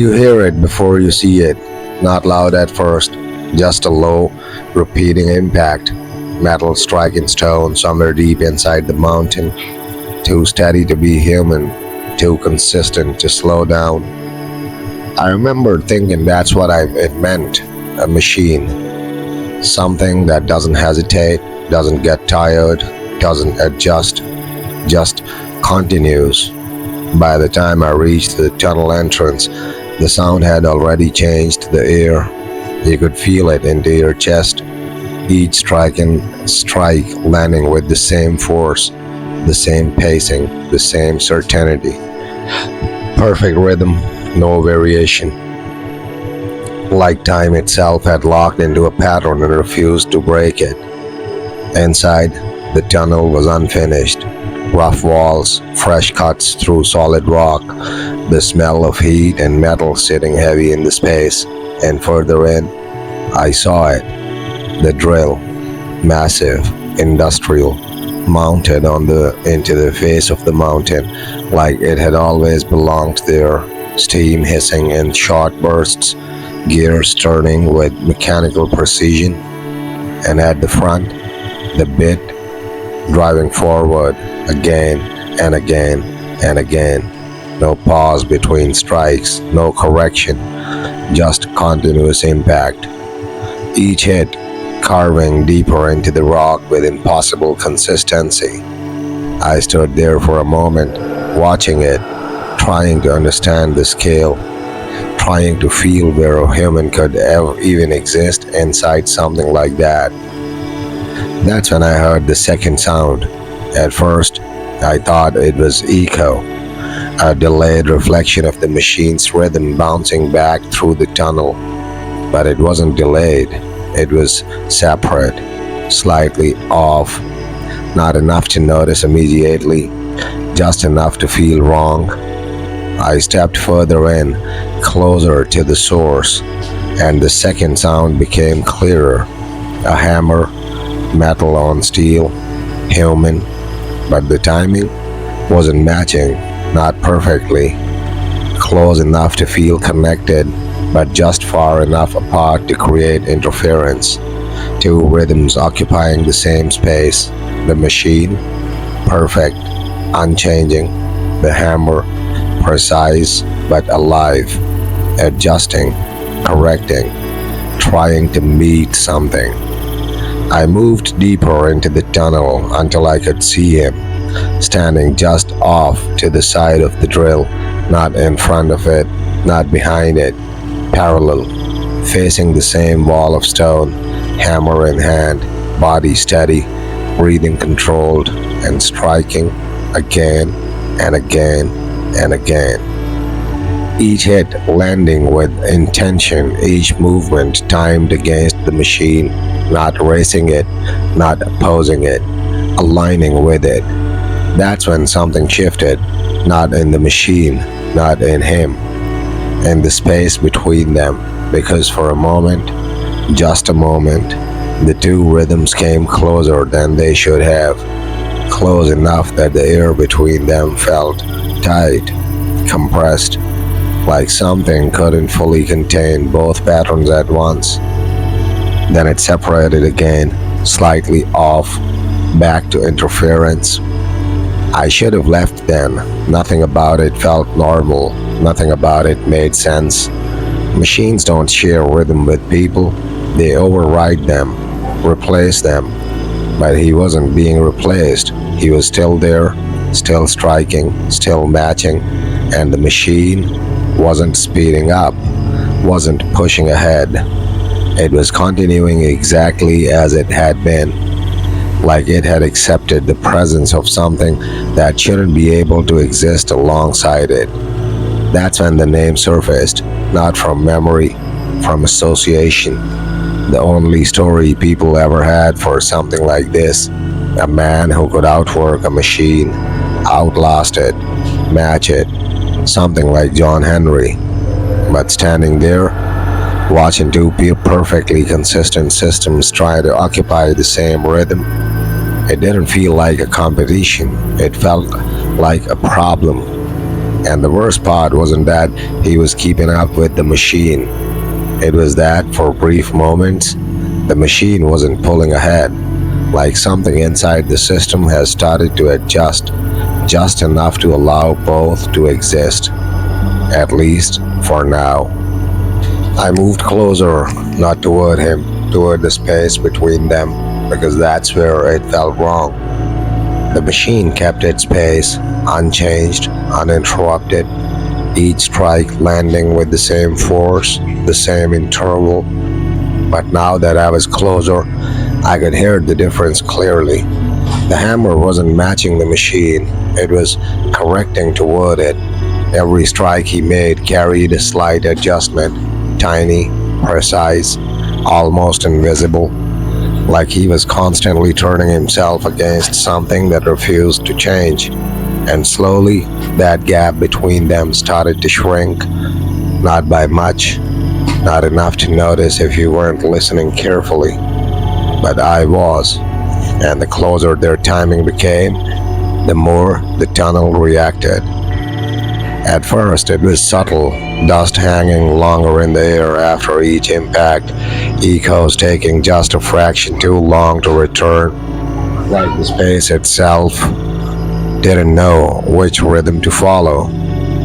You hear it before you see it, not loud at first, just a low, repeating impact. Metal striking stone somewhere deep inside the mountain, too steady to be human, too consistent to slow down. I remember thinking that's what it meant, a machine. Something that doesn't hesitate, doesn't get tired, doesn't adjust, just continues. By the time I reached the tunnel entrance, the sound had already changed the air. You could feel it into your chest, each strike landing with the same force, the same pacing, the same certainty. Perfect rhythm, no variation. Like time itself had locked into a pattern and refused to break it. Inside, the tunnel was unfinished. Rough walls, fresh cuts through solid rock, the smell of heat and metal sitting heavy in the space. And further in, I saw it. The drill, massive, industrial, mounted into the face of the mountain, like it had always belonged there. Steam hissing in short bursts, gears turning with mechanical precision, and at the front, the bit driving forward again and again and again. No pause between strikes, no correction, just continuous impact. Each hit carving deeper into the rock with impossible consistency. I stood there for a moment, watching it, trying to understand the scale, trying to feel where a human could ever even exist inside something like that. That's when I heard the second sound. At first, I thought it was echo, a delayed reflection of the machine's rhythm bouncing back through the tunnel. But it wasn't delayed, it was separate, slightly off, not enough to notice immediately, just enough to feel wrong. I stepped further in, closer to the source, and the second sound became clearer. A hammer, metal on steel, human, but the timing wasn't matching, not perfectly, close enough to feel connected, but just far enough apart to create interference. Two rhythms occupying the same space, the machine, perfect, unchanging, the hammer, precise but alive, adjusting, correcting, trying to meet something. I moved deeper into the tunnel until I could see him, standing just off to the side of the drill, not in front of it, not behind it, parallel, facing the same wall of stone, hammer in hand, body steady, breathing controlled, and striking again and again and again. Each hit landing with intention, each movement timed against the machine, not racing it, not opposing it, aligning with it. That's when something shifted, not in the machine, not in him, in the space between them, because for a moment, just a moment, the two rhythms came closer than they should have, close enough that the air between them felt tight, compressed, like something couldn't fully contain both patterns at once. Then it separated again, slightly off, back to interference. I should have left then. Nothing about it felt normal. Nothing about it made sense. Machines don't share rhythm with people. They override them, replace them. But he wasn't being replaced. He was still there, still striking, still matching, and the machine wasn't speeding up, wasn't pushing ahead. It was continuing exactly as it had been, like it had accepted the presence of something that shouldn't be able to exist alongside it. That's when the name surfaced, not from memory, from association. The only story people ever had for something like this, a man who could outwork a machine, outlast it, match it, something like John Henry. But standing there, watching two perfectly consistent systems try to occupy the same rhythm, it didn't feel like a competition. It felt like a problem. And the worst part wasn't that he was keeping up with the machine. It was that, for brief moments, the machine wasn't pulling ahead, like something inside the system has started to adjust, just enough to allow both to exist, at least for now. I moved closer, not toward him, toward the space between them, because that's where it felt wrong. The machine kept its pace, unchanged, uninterrupted, each strike landing with the same force, the same interval. But now that I was closer, I could hear the difference clearly. The hammer wasn't matching the machine, it was correcting toward it. Every strike he made carried a slight adjustment, tiny, precise, almost invisible, like he was constantly turning himself against something that refused to change. And slowly, that gap between them started to shrink, not by much, not enough to notice if you weren't listening carefully. But I was, and the closer their timing became, the more the tunnel reacted. At first, it was subtle, dust hanging longer in the air after each impact, echoes taking just a fraction too long to return, like the space itself didn't know which rhythm to follow.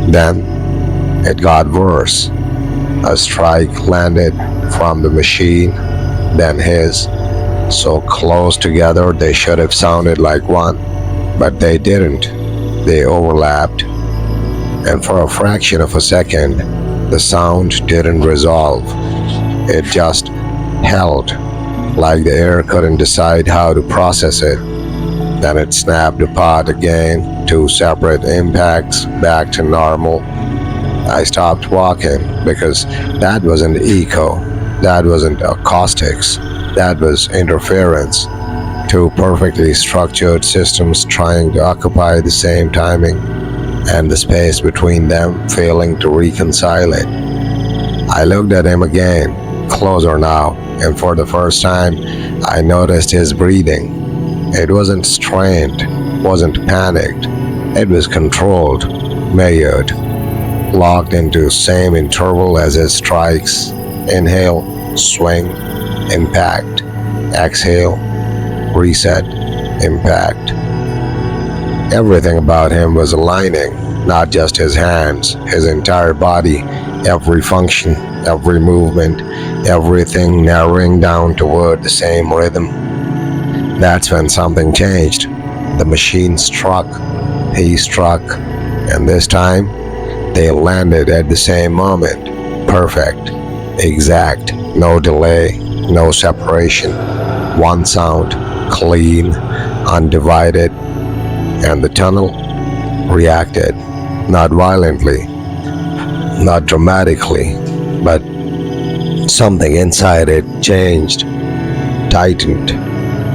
Then it got worse. A strike landed from the machine, then his, so close together they should have sounded like one, but they didn't. They overlapped, and for a fraction of a second, the sound didn't resolve. It just held, like the air couldn't decide how to process it. Then it snapped apart again, two separate impacts, back to normal. I stopped walking because that wasn't echo, that wasn't acoustics, that was interference. Two perfectly structured systems trying to occupy the same timing, and the space between them failing to reconcile it. I looked at him again, closer now, and for the first time, I noticed his breathing. It wasn't strained, wasn't panicked. It was controlled, measured, locked into same interval as his strikes. Inhale, swing, impact. Exhale, reset, impact. Everything about him was aligning, not just his hands, his entire body, every function, every movement, everything narrowing down toward the same rhythm. That's when something changed. The machine struck, he struck, and this time they landed at the same moment. Perfect, exact, no delay, no separation. One sound, clean, undivided, and the tunnel reacted, not violently, not dramatically, but something inside it changed, tightened,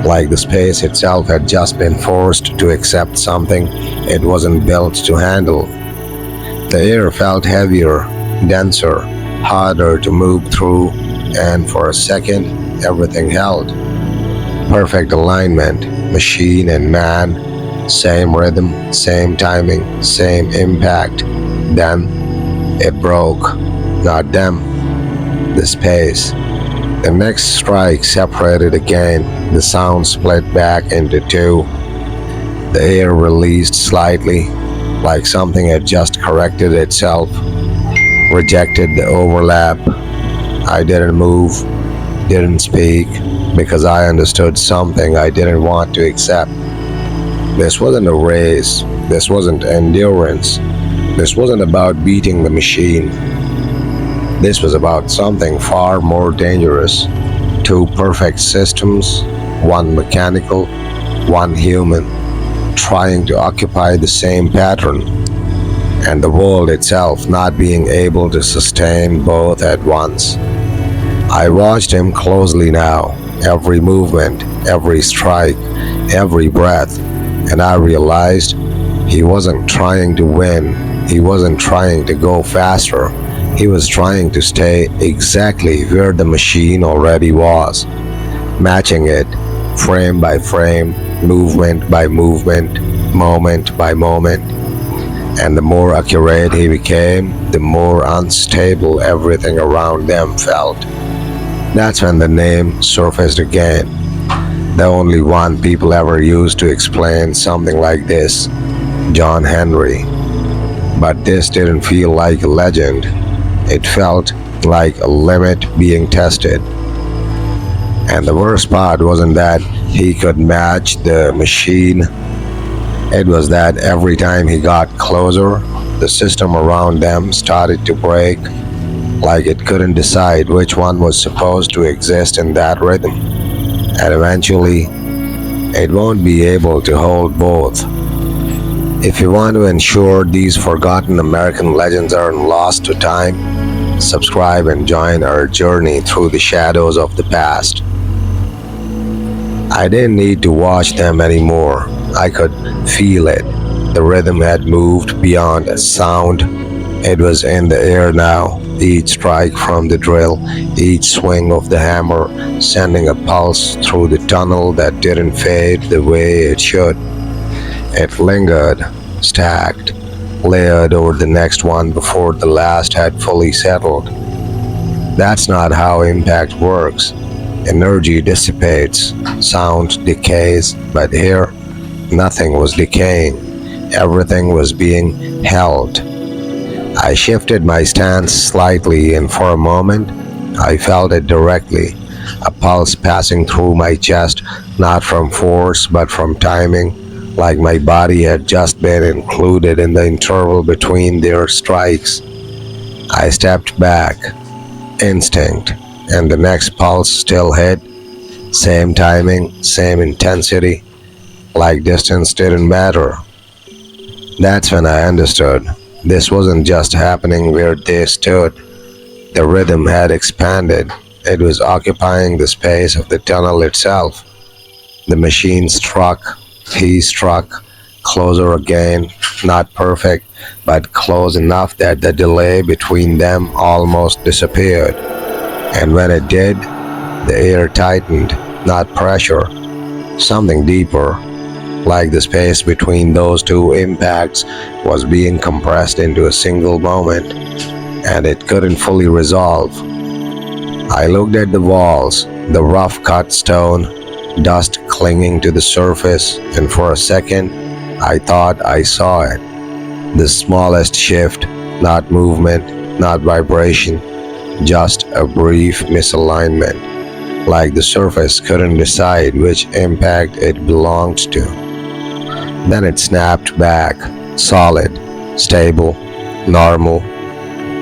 like the space itself had just been forced to accept something it wasn't built to handle. The air felt heavier, denser, harder to move through, and for a second, everything held. Perfect alignment, machine and man, same rhythm, same timing, same impact. Then it broke, not them, the space. The next strike separated again, the sound split back into two. The air released slightly, like something had just corrected itself, rejected the overlap. I didn't move, didn't speak, because I understood something I didn't want to accept. This wasn't a race, this wasn't endurance, this wasn't about beating the machine. This was about something far more dangerous. Two perfect systems, one mechanical, one human, trying to occupy the same pattern, and the world itself not being able to sustain both at once. I watched him closely now, every movement, every strike, every breath, and I realized he wasn't trying to win, he wasn't trying to go faster. He was trying to stay exactly where the machine already was, matching it, frame by frame, movement by movement, moment by moment. And the more accurate he became, the more unstable everything around them felt. That's when the name surfaced again, the only one people ever used to explain something like this: John Henry. But this didn't feel like a legend, it felt like a limit being tested. And the worst part wasn't that he could match the machine, it was that every time he got closer, the system around them started to break, like it couldn't decide which one was supposed to exist in that rhythm. And eventually, it won't be able to hold both. If you want to ensure these forgotten American legends aren't lost to time, subscribe and join our journey through the shadows of the past. I didn't need to watch them anymore. I could feel it. The rhythm had moved beyond a sound. It was in the air now. Each strike from the drill, each swing of the hammer, sending a pulse through the tunnel that didn't fade the way it should. It lingered, stacked, layered over the next one before the last had fully settled. That's not how impact works. Energy dissipates, sound decays, but here, nothing was decaying. Everything was being held. I shifted my stance slightly, and for a moment, I felt it directly, a pulse passing through my chest, not from force but from timing, like my body had just been included in the interval between their strikes. I stepped back, instinct, and the next pulse still hit, same timing, same intensity, like distance didn't matter. That's when I understood. This wasn't just happening where they stood. The rhythm had expanded. It was occupying the space of the tunnel itself. The machine struck, he struck, closer again, not perfect, but close enough that the delay between them almost disappeared. And when it did, the air tightened, not pressure, something deeper, like the space between those two impacts was being compressed into a single moment, and it couldn't fully resolve. I looked at the walls, the rough cut stone, dust clinging to the surface, and for a second, I thought I saw it. The smallest shift, not movement, not vibration, just a brief misalignment, like the surface couldn't decide which impact it belonged to. Then it snapped back, solid, stable, normal,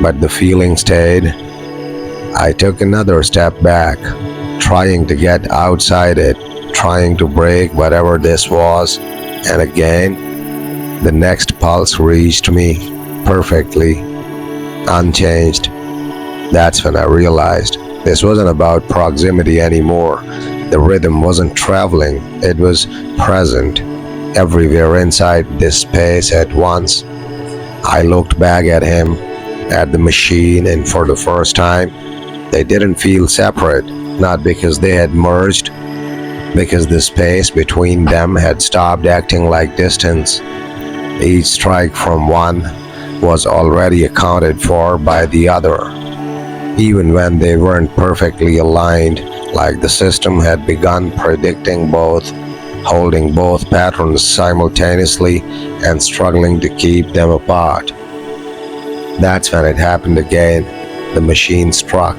but the feeling stayed. I took another step back, trying to get outside it, trying to break whatever this was, and again, the next pulse reached me, perfectly, unchanged. That's when I realized this wasn't about proximity anymore. The rhythm wasn't traveling, it was present, everywhere inside this space at once. I looked back at him, at the machine, and for the first time, they didn't feel separate, not because they had merged, because the space between them had stopped acting like distance. Each strike from one was already accounted for by the other, even when they weren't perfectly aligned, like the system had begun predicting both, holding both patterns simultaneously and struggling to keep them apart. That's when it happened again. The machine struck,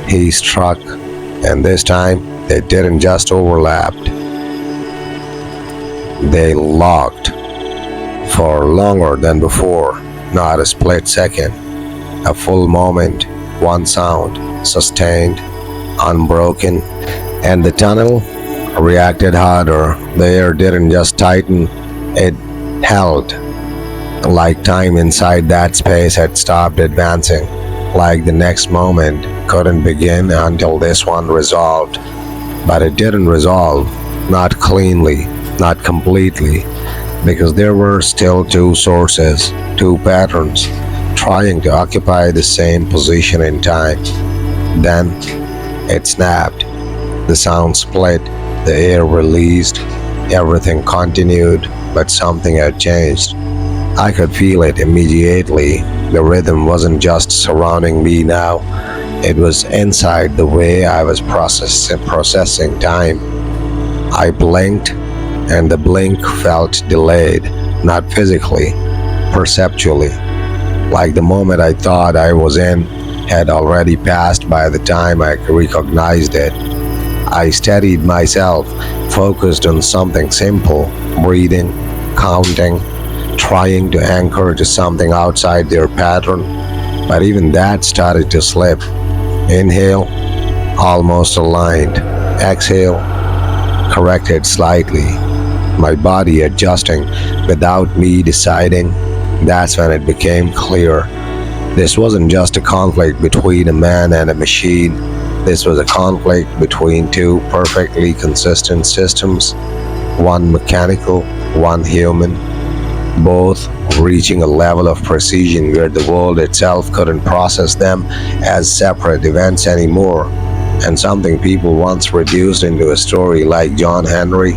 he struck, and this time they didn't just overlap. They locked for longer than before, not a split second, a full moment, one sound, sustained, unbroken, and the tunnel reacted harder. The air didn't just tighten, it held, like time inside that space had stopped advancing, like the next moment couldn't begin until this one resolved. But it didn't resolve, not cleanly, not completely, because there were still two sources, two patterns, trying to occupy the same position in time. Then it snapped, the sound split, the air released, everything continued, but something had changed. I could feel it immediately. The rhythm wasn't just surrounding me now, it was inside the way I was processing time. I blinked, and the blink felt delayed, not physically, perceptually, like the moment I thought I was in had already passed by the time I recognized it. I steadied myself, focused on something simple, breathing, counting, trying to anchor to something outside their pattern, but even that started to slip. Inhale, almost aligned. Exhale, corrected slightly. My body adjusting without me deciding. That's when it became clear. This wasn't just a conflict between a man and a machine. This was a conflict between two perfectly consistent systems, one mechanical, one human, both reaching a level of precision where the world itself couldn't process them as separate events anymore. And something people once reduced into a story like John Henry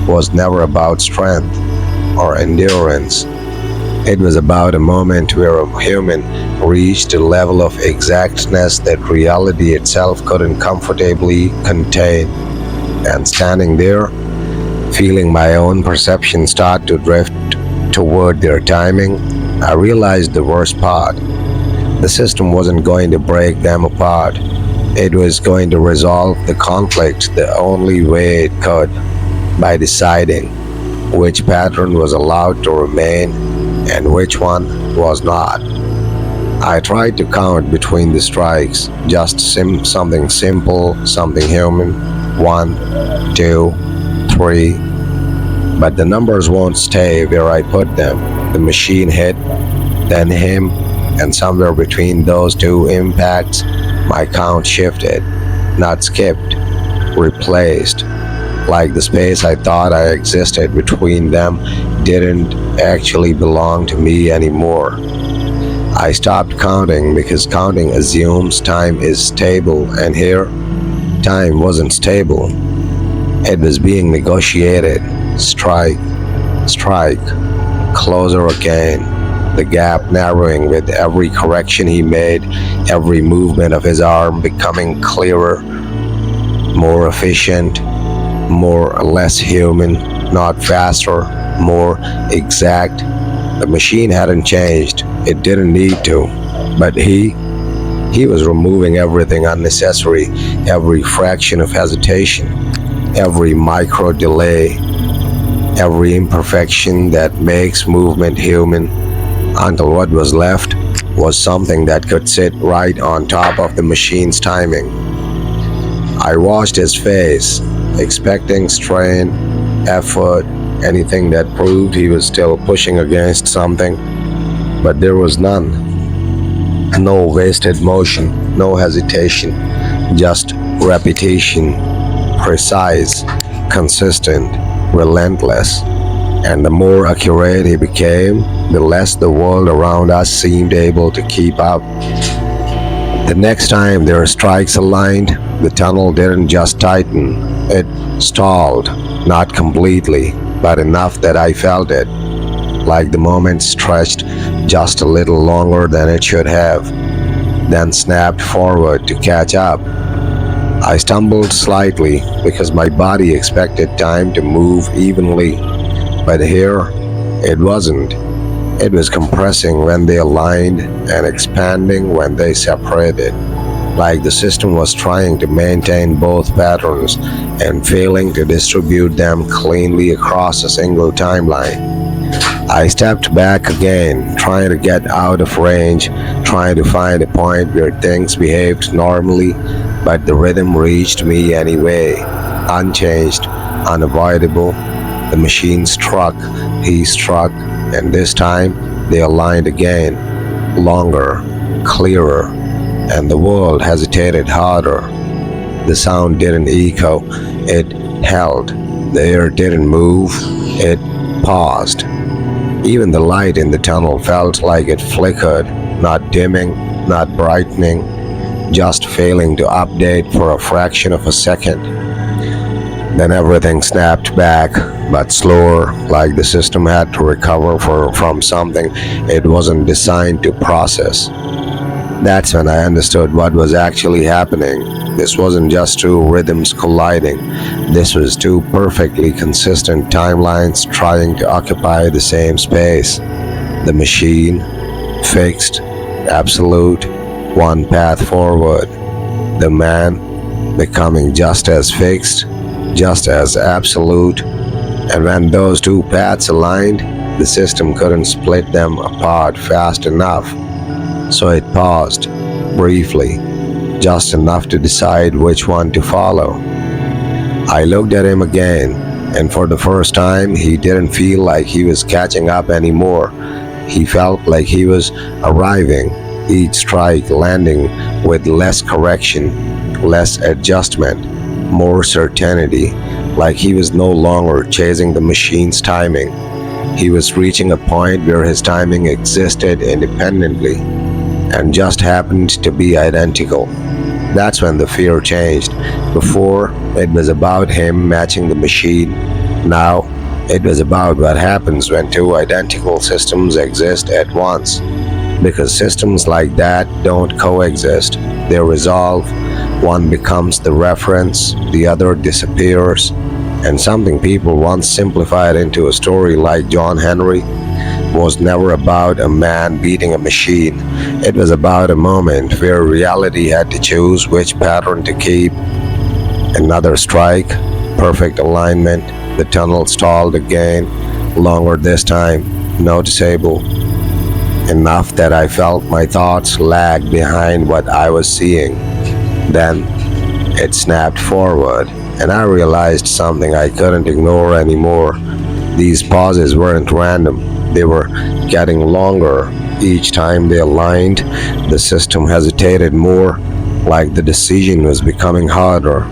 was never about strength or endurance. It was about a moment where a human reached a level of exactness that reality itself couldn't comfortably contain. And standing there, feeling my own perception start to drift toward their timing, I realized the worst part. The system wasn't going to break them apart. It was going to resolve the conflict the only way it could, by deciding which pattern was allowed to remain and which one was not. I tried to count between the strikes, just something simple, something human, 1, 2, 3, but the numbers won't stay where I put them. The machine hit, then him, and somewhere between those two impacts, my count shifted, not skipped, replaced, like the space I thought I existed between them didn't actually belong to me anymore. I stopped counting because counting assumes time is stable, and here, time wasn't stable. It was being negotiated. Strike, strike, closer again. The gap narrowing with every correction he made, every movement of his arm becoming clearer, more efficient, more or less human, not faster, more exact. The machine hadn't changed. It didn't need to. But he was removing everything unnecessary, every fraction of hesitation, every micro delay, every imperfection that makes movement human, until what was left was something that could sit right on top of the machine's timing. I watched his face, expecting strain, effort, anything that proved he was still pushing against something, but there was none. No wasted motion, no hesitation, just repetition, precise, consistent, relentless. And the more accurate he became, the less the world around us seemed able to keep up. The next time their strikes aligned, the tunnel didn't just tighten, it stalled, not completely, but enough that I felt it, like the moment stretched just a little longer than it should have, then snapped forward to catch up. I stumbled slightly because my body expected time to move evenly, but here it wasn't. It was compressing when they aligned and expanding when they separated, like the system was trying to maintain both patterns and failing to distribute them cleanly across a single timeline. I stepped back again, trying to get out of range, trying to find a point where things behaved normally, but the rhythm reached me anyway, unchanged, unavoidable. The machine struck, he struck, and this time they aligned again, longer, clearer, and the world hesitated harder. The sound didn't echo, it held. The air didn't move, it paused. Even the light in the tunnel felt like it flickered, not dimming, not brightening, just failing to update for a fraction of a second. Then everything snapped back, but slower, like the system had to recover from something it wasn't designed to process. That's when I understood what was actually happening. This wasn't just two rhythms colliding, this was two perfectly consistent timelines trying to occupy the same space. The machine, fixed, absolute, one path forward. The man, becoming just as fixed, just as absolute. And when those two paths aligned, the system couldn't split them apart fast enough. So it paused, briefly, just enough to decide which one to follow. I looked at him again, and for the first time, he didn't feel like he was catching up anymore. He felt like he was arriving, each strike landing with less correction, less adjustment, more certainty, like he was no longer chasing the machine's timing. He was reaching a point where his timing existed independently and just happened to be identical. That's when the fear changed. Before, it was about him matching the machine. Now, it was about what happens when two identical systems exist at once. Because systems like that don't coexist, they resolve. One becomes the reference, the other disappears. And something people once simplified into a story like John Henry was never about a man beating a machine. It was about a moment where reality had to choose which pattern to keep. Another strike, perfect alignment, the tunnel stalled again, longer this time, noticeable. Enough that I felt my thoughts lag behind what I was seeing. Then it snapped forward, and I realized something I couldn't ignore anymore. These pauses weren't random, they were getting longer. Each time they aligned, the system hesitated more, like the decision was becoming harder,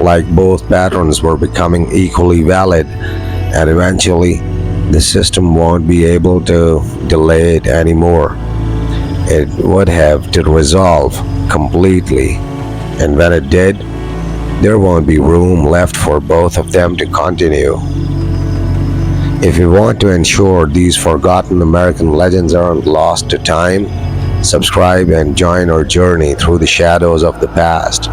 like both patterns were becoming equally valid, and eventually, the system won't be able to delay it anymore. It would have to resolve completely, and when it did, there won't be room left for both of them to continue. If you want to ensure these forgotten American legends aren't lost to time, subscribe and join our journey through the shadows of the past.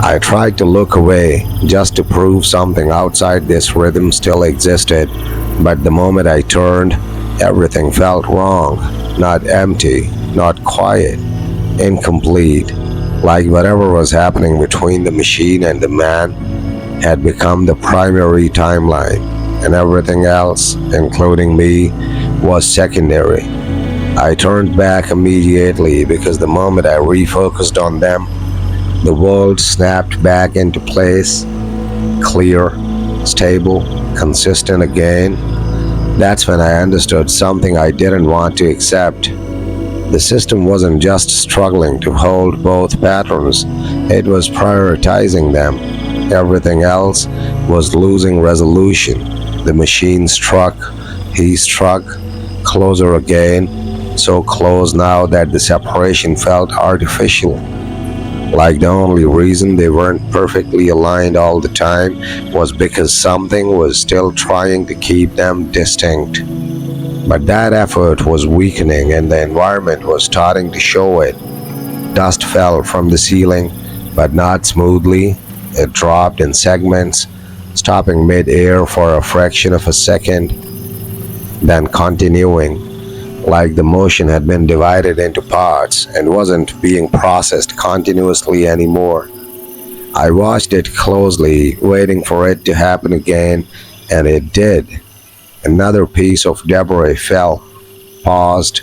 I tried to look away just to prove something outside this rhythm still existed, but the moment I turned, everything felt wrong. Not empty, not quiet, incomplete, like whatever was happening between the machine and the man had become the primary timeline, and everything else, including me, was secondary. I turned back immediately because the moment I refocused on them, the world snapped back into place, clear, stable, consistent again. That's when I understood something I didn't want to accept. The system wasn't just struggling to hold both patterns, it was prioritizing them. Everything else was losing resolution. The machine struck, he struck, closer again, so close now that the separation felt artificial. Like the only reason they weren't perfectly aligned all the time was because something was still trying to keep them distinct. But that effort was weakening and the environment was starting to show it. Dust fell from the ceiling, but not smoothly. It dropped in segments, stopping mid-air for a fraction of a second, then continuing, like the motion had been divided into parts and wasn't being processed continuously anymore. I watched it closely, waiting for it to happen again, and it did. Another piece of debris fell, paused,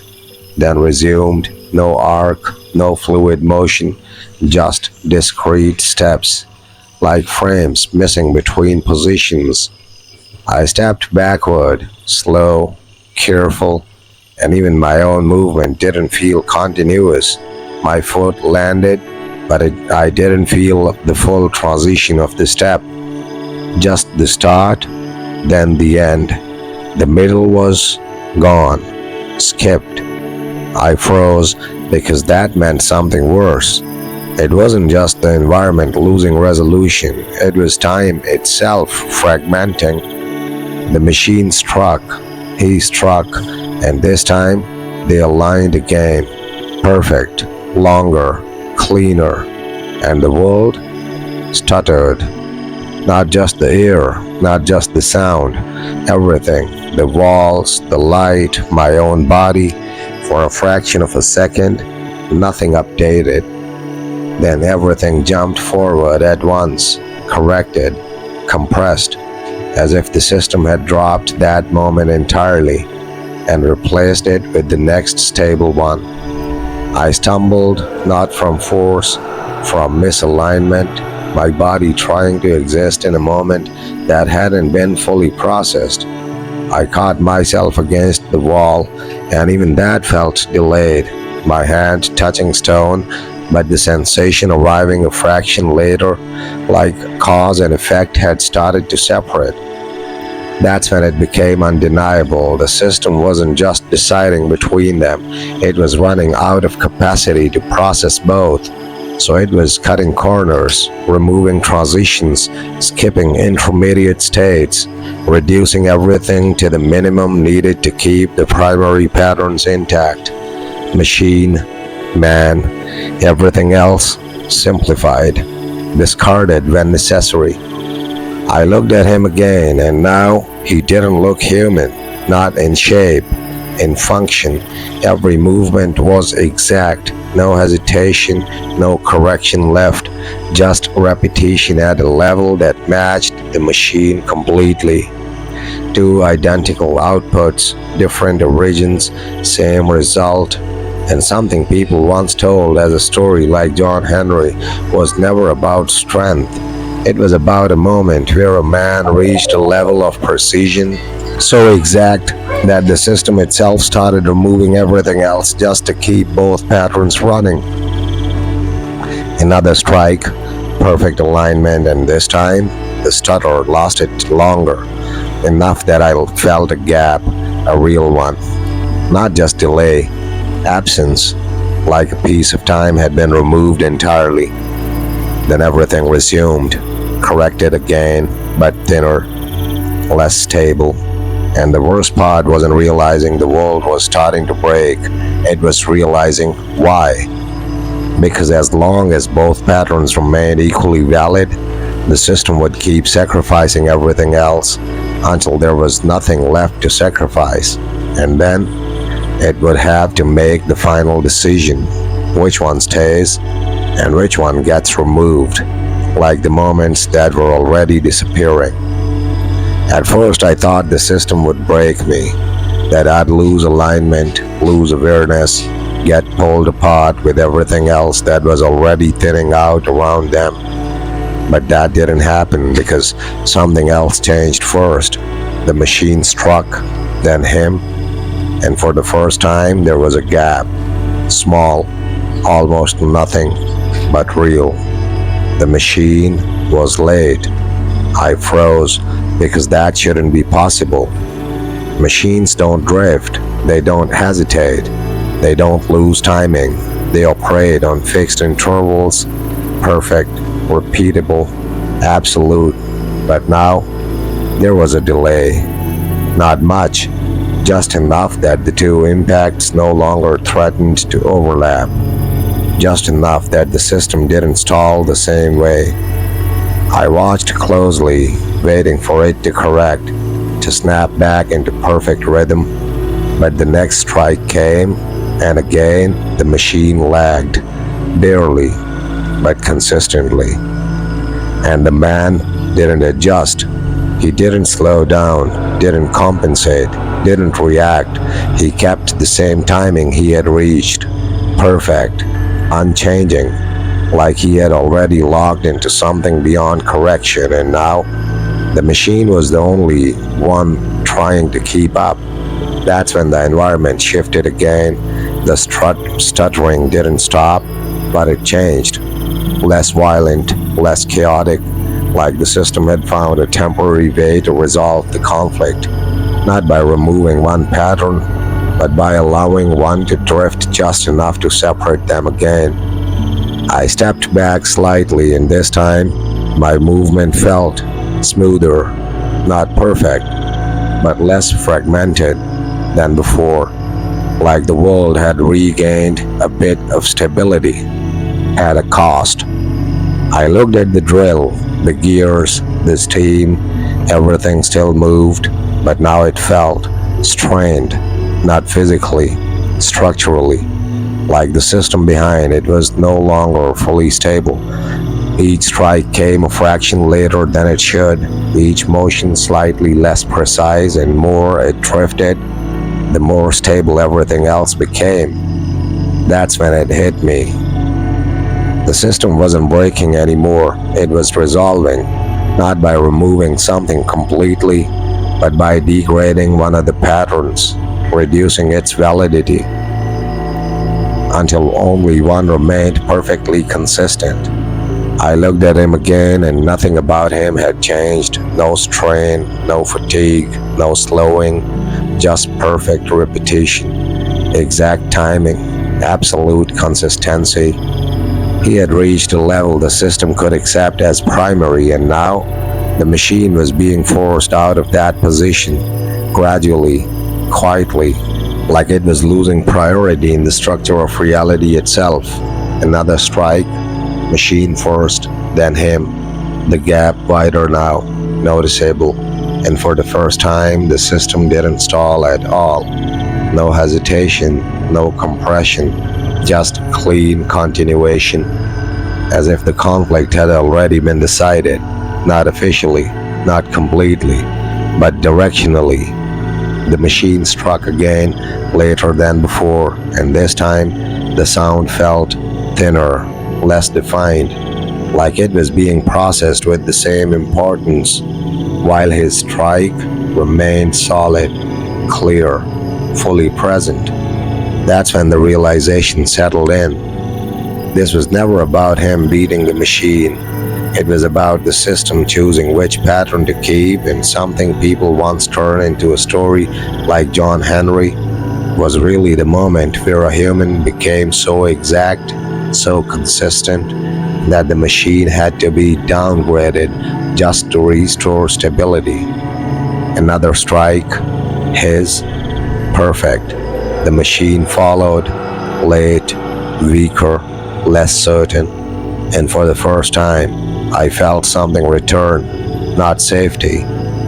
then resumed. No arc, no fluid motion, just discrete steps, like frames missing between positions. I stepped backward, slow, careful, and even my own movement didn't feel continuous. My foot landed, but I didn't feel the full transition of the step. Just the start, then the end. The middle was gone, skipped. I froze because that meant something worse. It wasn't just the environment losing resolution, it was time itself fragmenting. The machine struck, he struck, and this time they aligned again. Perfect, longer, cleaner, and the world stuttered. Not just the air, not just the sound, everything. The walls, the light, my own body. For a fraction of a second, nothing updated. Then everything jumped forward at once, corrected, compressed, as if the system had dropped that moment entirely and replaced it with the next stable one. I stumbled, not from force, from misalignment, my body trying to exist in a moment that hadn't been fully processed. I caught myself against the wall, and even that felt delayed, my hand touching stone, but the sensation arriving a fraction later, like cause and effect had started to separate. That's when it became undeniable. The system wasn't just deciding between them, it was running out of capacity to process both. So it was cutting corners, removing transitions, skipping intermediate states, reducing everything to the minimum needed to keep the primary patterns intact. Machine, man, everything else simplified, discarded when necessary. I looked at him again, and now he didn't look human, not in shape, in function. Every movement was exact, no hesitation, no correction left, just repetition at a level that matched the machine completely. Two identical outputs, different origins, same result. And something people once told as a story like John Henry was never about strength. It was about a moment where a man reached a level of precision so exact that the system itself started removing everything else just to keep both patterns running. Another strike, perfect alignment, and this time the stutter lasted longer, enough that I felt a gap, a real one. Not just delay, absence, like a piece of time had been removed entirely. Then everything resumed, corrected again, but thinner, less stable. And the worst part wasn't realizing the world was starting to break, it was realizing why. Because as long as both patterns remained equally valid, the system would keep sacrificing everything else until there was nothing left to sacrifice. And then it would have to make the final decision, which one stays and which one gets removed, like the moments that were already disappearing. At first I thought the system would break me, that I'd lose alignment, lose awareness, get pulled apart with everything else that was already thinning out around them. But that didn't happen because something else changed first. The machine struck, then him, and for the first time there was a gap, small, almost nothing, but real. The machine was late. I froze because that shouldn't be possible. Machines don't drift, they don't hesitate, they don't lose timing, they operate on fixed intervals, perfect, repeatable, absolute. But now, there was a delay. Not much, just enough that the two impacts no longer threatened to overlap. Just enough that the system didn't stall the same way. I watched closely, waiting for it to correct, to snap back into perfect rhythm. But the next strike came, and again the machine lagged, barely, but consistently. And the man didn't adjust. He didn't slow down, didn't compensate, didn't react. He kept the same timing he had reached, perfect, unchanging, like he had already logged into something beyond correction, and now the machine was the only one trying to keep up. That's when the environment shifted again. The stuttering didn't stop, but it changed. Less violent, less chaotic, like the system had found a temporary way to resolve the conflict, not by removing one pattern, but by allowing one to drift just enough to separate them again. I stepped back slightly, and this time my movement felt smoother, not perfect, but less fragmented than before, like the world had regained a bit of stability at a cost. I looked at the drill, the gears, the steam, everything still moved, but now it felt strained, not physically, structurally, like the system behind it was no longer fully stable. Each strike came a fraction later than it should, each motion slightly less precise, and more it drifted, the more stable everything else became. That's when it hit me. The system wasn't breaking anymore, it was resolving, not by removing something completely, but by degrading one of the patterns, reducing its validity, until only one remained perfectly consistent. I looked at him again, and nothing about him had changed. No strain, no fatigue, no slowing, just perfect repetition, exact timing, absolute consistency. He had reached a level the system could accept as primary, and now the machine was being forced out of that position, gradually, quietly, like it was losing priority in the structure of reality itself. Another strike, machine first, then him, the gap wider now, noticeable, and for the first time the system didn't stall at all. No hesitation, no compression, just clean continuation, as if the conflict had already been decided, not officially, not completely, but directionally. The machine struck again, later than before, and this time the sound felt thinner, less defined, like it was being processed with the same importance, while his strike remained solid, clear, fully present. That's when the realization settled in. This was never about him beating the machine. It was about the system choosing which pattern to keep, and something people once turned into a story like John Henry was really the moment where a human became so exact, so consistent, that the machine had to be downgraded just to restore stability. Another strike, his, perfect. The machine followed, late, weaker, less certain, and for the first time, I felt something return, not safety,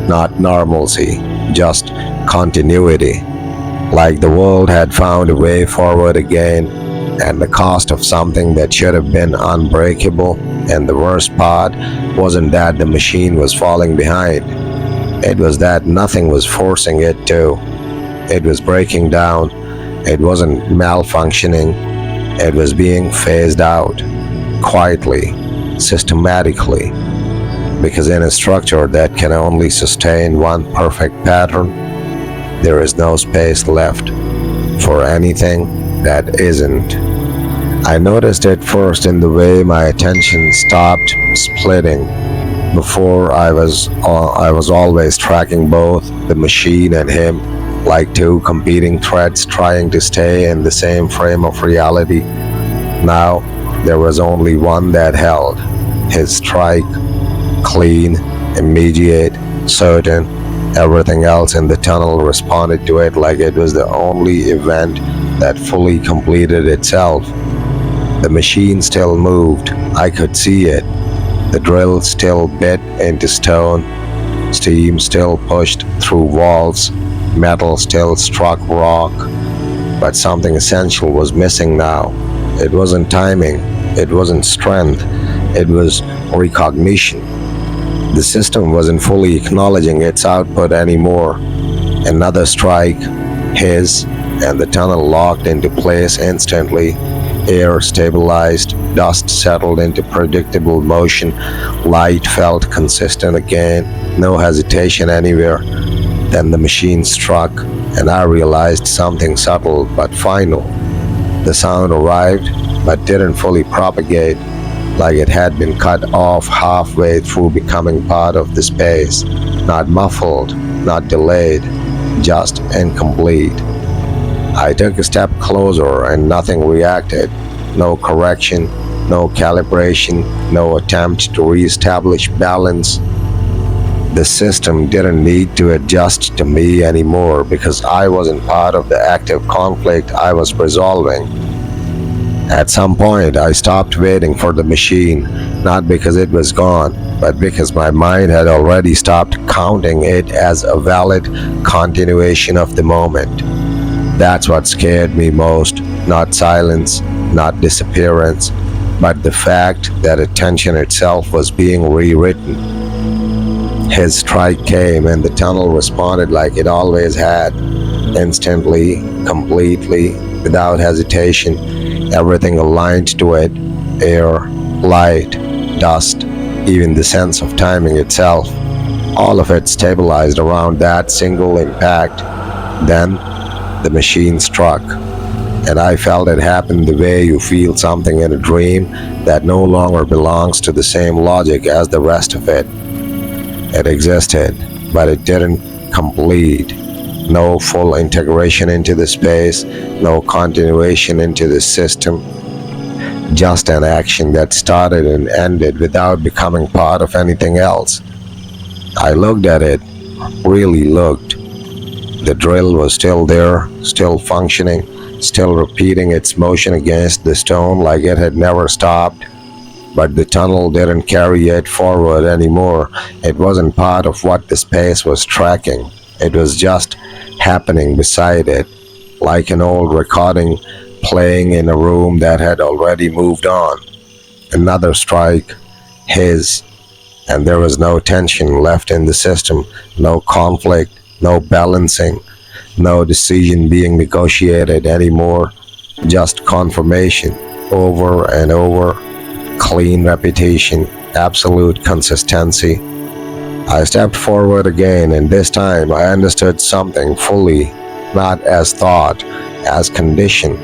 not normalcy, just continuity, like the world had found a way forward again, and the cost of something that should have been unbreakable. And the worst part wasn't that the machine was falling behind, it was that nothing was forcing it to. It was breaking down, it wasn't malfunctioning, it was being phased out, quietly, systematically, because in a structure that can only sustain one perfect pattern, there is no space left for anything that isn't. I noticed it first in the way my attention stopped splitting. Before, I was always tracking both the machine and him, like two competing threads trying to stay in the same frame of reality. Now there was only one that held, his strike, clean, immediate, certain. Everything else in the tunnel responded to it like it was the only event that fully completed itself. The machine still moved, I could see it. The drill still bit into stone, steam still pushed through walls, metal still struck rock, but something essential was missing now. It wasn't timing, it wasn't strength, it was recognition. The system wasn't fully acknowledging its output anymore. Another strike, his, and the tunnel locked into place instantly. Air stabilized, dust settled into predictable motion, light felt consistent again, no hesitation anywhere. Then the machine struck, and I realized something subtle but final. The sound arrived, but didn't fully propagate, like it had been cut off halfway through becoming part of the space, not muffled, not delayed, just incomplete. I took a step closer and nothing reacted, no correction, no calibration, no attempt to re-establish balance. The system didn't need to adjust to me anymore because I wasn't part of the active conflict I was resolving. At some point, I stopped waiting for the machine, not because it was gone, but because my mind had already stopped counting it as a valid continuation of the moment. That's what scared me most, not silence, not disappearance, but the fact that attention itself was being rewritten. His strike came and the tunnel responded like it always had, instantly, completely, without hesitation. Everything aligned to it: air, light, dust, even the sense of timing itself. All of it stabilized around that single impact. Then the machine struck, and I felt it happen the way you feel something in a dream that no longer belongs to the same logic as the rest of it. It existed, but it didn't complete. No full integration into the space, no continuation into the system. Just an action that started and ended without becoming part of anything else. I looked at it, really looked. The drill was still there, still functioning, still repeating its motion against the stone like it had never stopped. But the tunnel didn't carry it forward anymore. It wasn't part of what the space was tracking. It was just happening beside it, like an old recording playing in a room that had already moved on. Another strike, his, and there was no tension left in the system, no conflict, no balancing, no decision being negotiated anymore, just confirmation over and over, clean repetition, absolute consistency. I stepped forward again, and this time I understood something fully, not as thought, as condition.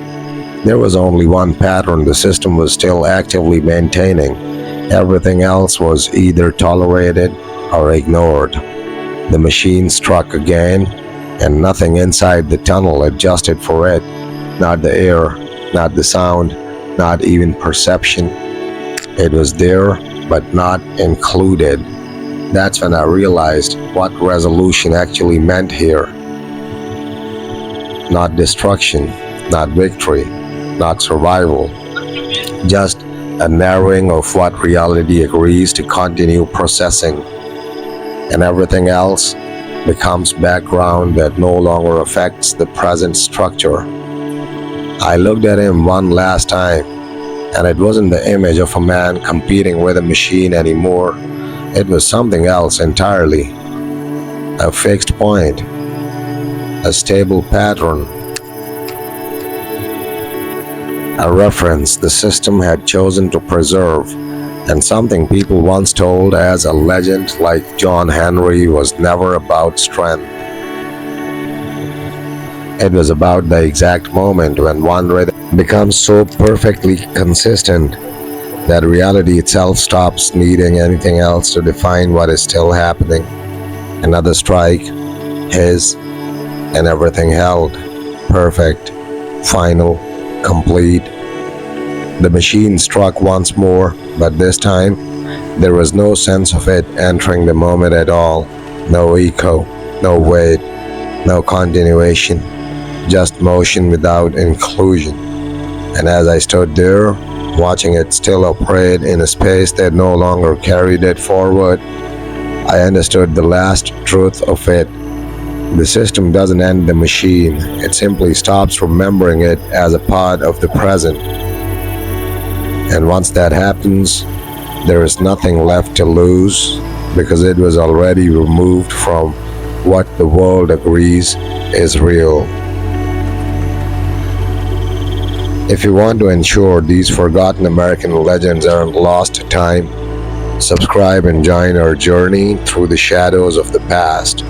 There was only one pattern the system was still actively maintaining. Everything else was either tolerated or ignored. The machine struck again, and nothing inside the tunnel adjusted for it. Not the air, not the sound, not even perception. It was there, but not included. That's when I realized what resolution actually meant here. Not destruction, not victory, not survival. Just a narrowing of what reality agrees to continue processing. And everything else becomes background that no longer affects the present structure. I looked at him one last time, and it wasn't the image of a man competing with a machine anymore. It was something else entirely. A fixed point, a stable pattern, a reference the system had chosen to preserve, and something people once told as a legend like John Henry was never about strength. It was about the exact moment when one rhythm becomes so perfectly consistent that reality itself stops needing anything else to define what is still happening. Another strike, his, and everything held, perfect, final, complete. The machine struck once more, but this time there was no sense of it entering the moment at all. No echo, no weight, no continuation, just motion without inclusion. And as I stood there, watching it still operate in a space that no longer carried it forward, I understood the last truth of it. The system doesn't end the machine, it simply stops remembering it as a part of the present. And once that happens, there is nothing left to lose because it was already removed from what the world agrees is real. If you want to ensure these forgotten American legends aren't lost to time, subscribe and join our journey through the shadows of the past.